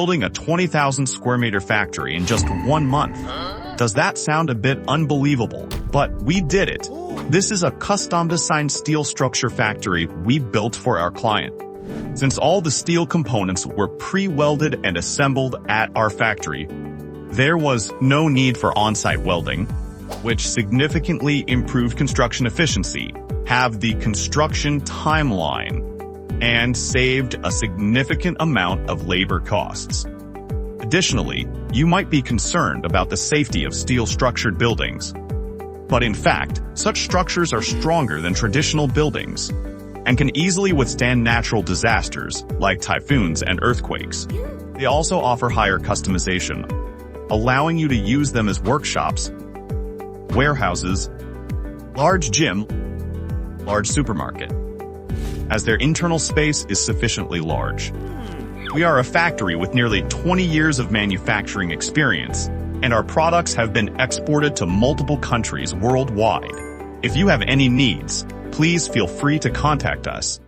building a 20,000 square meter factory in just 1 month. Does that sound a bit unbelievable? But we did it. This is a custom-designed steel structure factory we built for our client. Since all the steel components were pre-welded and assembled at our factory, there was no need for on-site welding, which significantly improved construction efficiency, halved the construction timeline, and saved a significant amount of labor costs. Additionally, you might be concerned about the safety of steel-structured buildings. But in fact, such structures are stronger than traditional buildings and can easily withstand natural disasters like typhoons and earthquakes. They also offer higher customization, allowing you to use them as workshops, warehouses, large gym, large supermarket, as their internal space is sufficiently large. We are a factory with nearly 20 years of manufacturing experience, and our products have been exported to multiple countries worldwide. If you have any needs, please feel free to contact us.